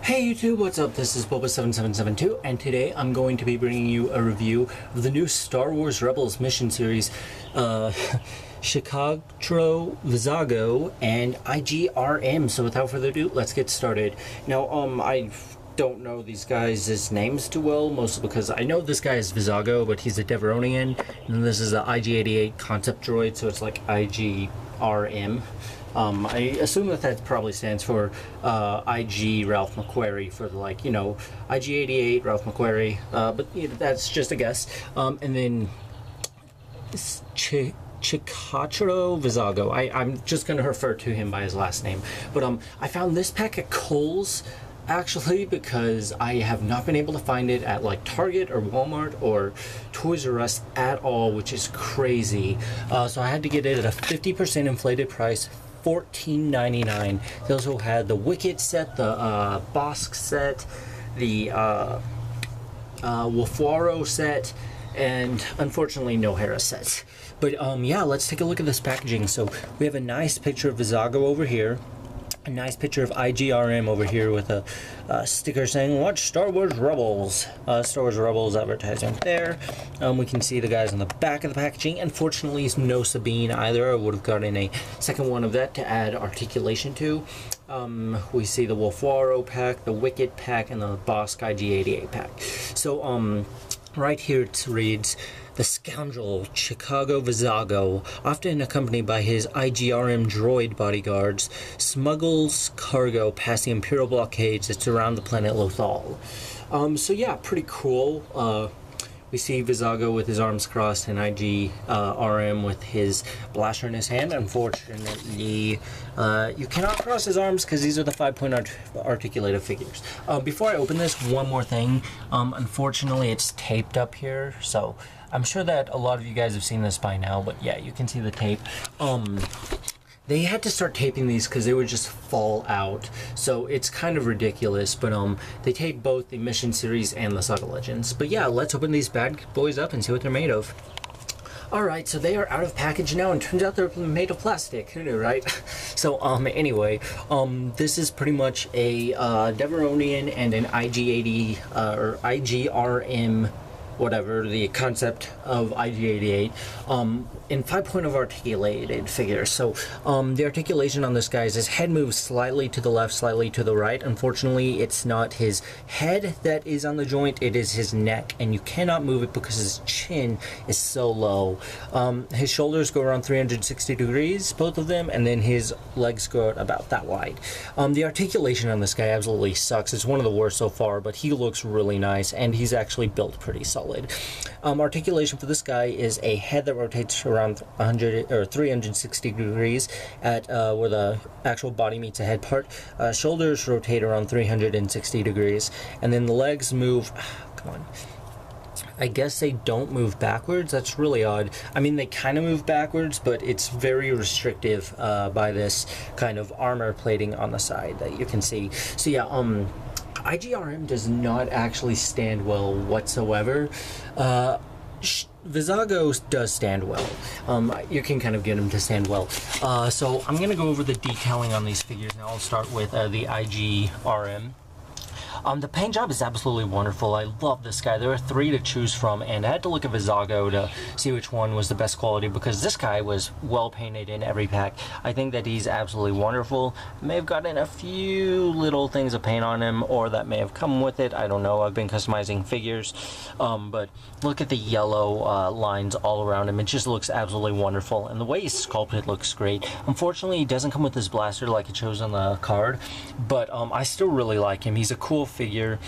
Hey YouTube, what's up? This is Boba7772, and today I'm going to be bringing you a review of the new Star Wars Rebels mission series, Chicago, Vizago, and IGRM. So without further ado, let's get started. Now, I don't know these guys' names too well, mostly because I know this guy is Vizago, but he's a Deveronian, and this is the IG-88 concept droid, so it's like IGRM. I assume that probably stands for IG Ralph McQuarrie for IG-88 Ralph McQuarrie, but that's just a guess. And then Chikatro Vizago. I'm just going to refer to him by his last name. But I found this pack at Kohl's, actually, because I have not been able to find it at like Target or Walmart or Toys R Us at all, which is crazy. So I had to get it at a 50% inflated price, $14.99. They also had the Wicket set, the Bosk set, the Wolfwaro set, and unfortunately no Hera sets. But yeah, let's take a look at this packaging. So we have a nice picture of Vizago over here, a nice picture of IGRM over here with a sticker saying "Watch Star Wars Rebels." Star Wars Rebels advertisement there. We can see the guys on the back of the packaging. Unfortunately, it's no Sabine either. I would have gotten a second one of that to add articulation to. We see the Wolfwaro pack, the Wicket pack, and the Bosk IG-88 pack. So right here it reads, "The scoundrel Chicago Vizago, often accompanied by his IGRM droid bodyguards, smuggles cargo past the Imperial blockades that surround the planet Lothal." So yeah, pretty cool. We see Vizago with his arms crossed and IGRM with his blaster in his hand. Unfortunately, you cannot cross his arms because these are the 5-point articulated figures. Before I open this, one more thing. Unfortunately, it's taped up here, so I'm sure that a lot of you guys have seen this by now, but yeah, you can see the tape. They had to start taping these because they would just fall out, so it's kind of ridiculous, but they tape both the Mission Series and the Saga Legends. But yeah, let's open these bad boys up and see what they're made of. Alright, so they are out of package now, and turns out they're made of plastic. Who knew, right? So, anyway, this is pretty much a Deveronian and an IG-80, or IGRM, whatever, the concept of IG-88, in 5-point of articulated figures. So the articulation on this guy is his head moves slightly to the left, slightly to the right. Unfortunately, it's not his head that is on the joint, it is his neck, and you cannot move it because his chin is so low. His shoulders go around 360 degrees, both of them, and then his legs go out about that wide. The articulation on this guy absolutely sucks. It's one of the worst so far, but he looks really nice, and he's actually built pretty solid. Articulation for this guy is a head that rotates around 100 or 360 degrees at where the actual body meets the head part. Shoulders rotate around 360 degrees, and then the legs move. Come on. I guess they don't move backwards. That's really odd. I mean, they kind of move backwards, but it's very restrictive by this kind of armor plating on the side that you can see. So yeah, IGRM does not actually stand well whatsoever. Vizago does stand well. You can kind of get him to stand well. So I'm going to go over the detailing on these figures now. I'll start with the IGRM. The paint job is absolutely wonderful. I love this guy. There are 3 to choose from, and I had to look at Vizago to see which one was the best quality because this guy was well painted in every pack. I think that he's absolutely wonderful. May have gotten a few little things of paint on him, or that may have come with it. I don't know. I've been customizing figures, but look at the yellow lines all around him. It just looks absolutely wonderful, and the way he's sculpted looks great. Unfortunately, he doesn't come with his blaster like it shows on the card, but I still really like him. He's a cool figure,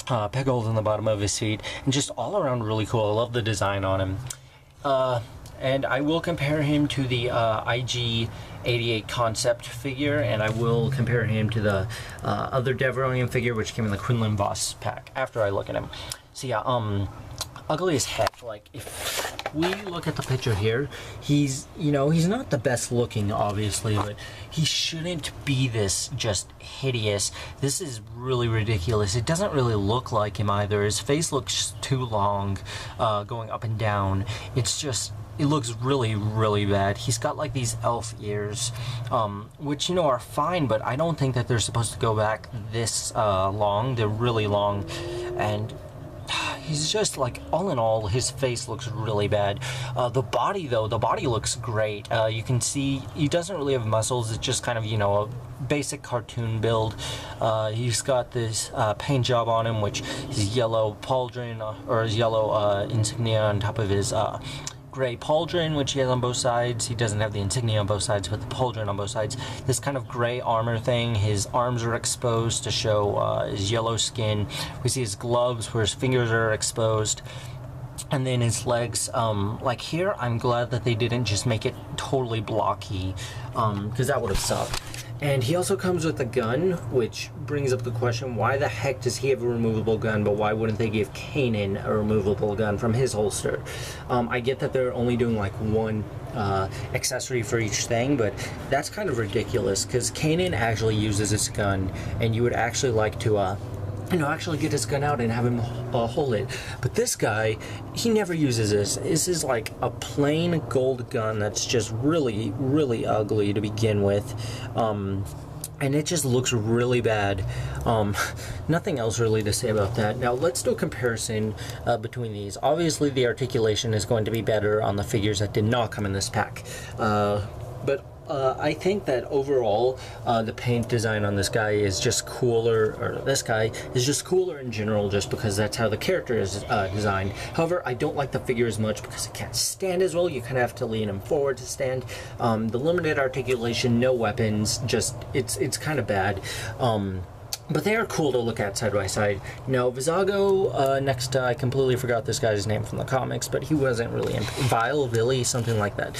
peg holes in the bottom of his feet, and just all around really cool. I love the design on him. And I will compare him to the IG-88 concept figure, and I will compare him to the other Deveronian figure which came in the Quinlan Voss pack after I look at him. So yeah, ugly as heck. Like, if we look at the picture here, he's, you know, he's not the best looking, obviously, but he shouldn't be this just hideous. This is really ridiculous. It doesn't really look like him either. His face looks too long, going up and down. It's just it looks really, really bad. He's got like these elf ears, which, you know, are fine, but I don't think that they're supposed to go back this long. They're really long, and he's just like, all in all, his face looks really bad. The body, though, the body looks great. You can see he doesn't really have muscles. It's just kind of, you know, a basic cartoon build. He's got this paint job on him, which is yellow pauldron, or his yellow insignia on top of his gray pauldron, which he has on both sides. He doesn't have the insignia on both sides, but the pauldron on both sides. This kind of gray armor thing. His arms are exposed to show his yellow skin. We see his gloves where his fingers are exposed. And then his legs, like here, I'm glad that they didn't just make it totally blocky, because that would have sucked. And he also comes with a gun, which brings up the question, why the heck does he have a removable gun, but why wouldn't they give Kanan a removable gun from his holster? I get that they're only doing like one accessory for each thing, but that's kind of ridiculous, because Kanan actually uses his gun, and you would actually like to you know, actually get his gun out and have him hold it. But this guy, he never uses this. This is like a plain gold gun that's just really, really ugly to begin with. And it just looks really bad. Nothing else really to say about that. Now let's do a comparison between these. Obviously the articulation is going to be better on the figures that did not come in this pack. But I think that overall, the paint design on this guy is just cooler, or this guy is just cooler in general, just because that's how the character is designed. However, I don't like the figure as much because it can't stand as well. You kind of have to lean him forward to stand. The limited articulation, no weapons, just, it's kind of bad. But they are cool to look at side by side. Now, Vizago, next, I completely forgot this guy's name from the comics, but he wasn't really in Billy, something like that.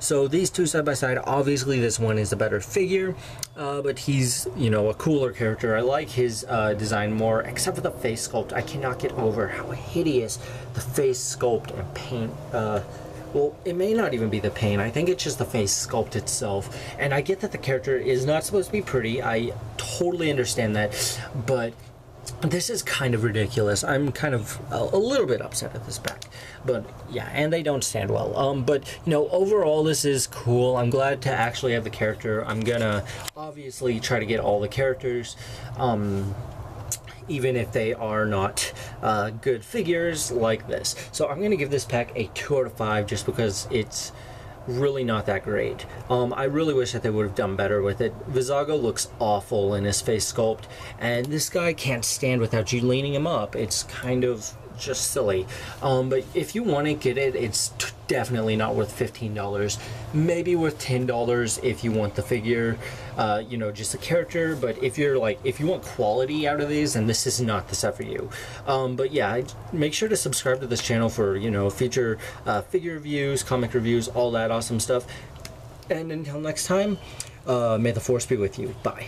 So these two side by side, obviously this one is the better figure, but he's, you know, a cooler character. I like his design more, except for the face sculpt. I cannot get over how hideous the face sculpt and paint, well, it may not even be the paint. I think it's just the face sculpt itself. And I get that the character is not supposed to be pretty. I totally understand that. But this is kind of ridiculous. I'm kind of a little bit upset at this pack. But yeah, and they don't stand well. But, you know, overall this is cool. I'm glad to actually have the character. I'm gonna obviously try to get all the characters. Even if they are not good figures like this. So I'm going to give this pack a 2 out of 5 just because it's really not that great. I really wish that they would have done better with it. Vizago looks awful in his face sculpt, and this guy can't stand without you leaning him up. It's kind of just silly. But if you want to get it, it's definitely not worth $15. Maybe worth $10 if you want the figure, you know, just the character. But if you're like, if you want quality out of these, then this is not the set for you. But yeah, make sure to subscribe to this channel for, you know, future figure reviews, comic reviews, all that awesome stuff. And until next time, may the force be with you. Bye.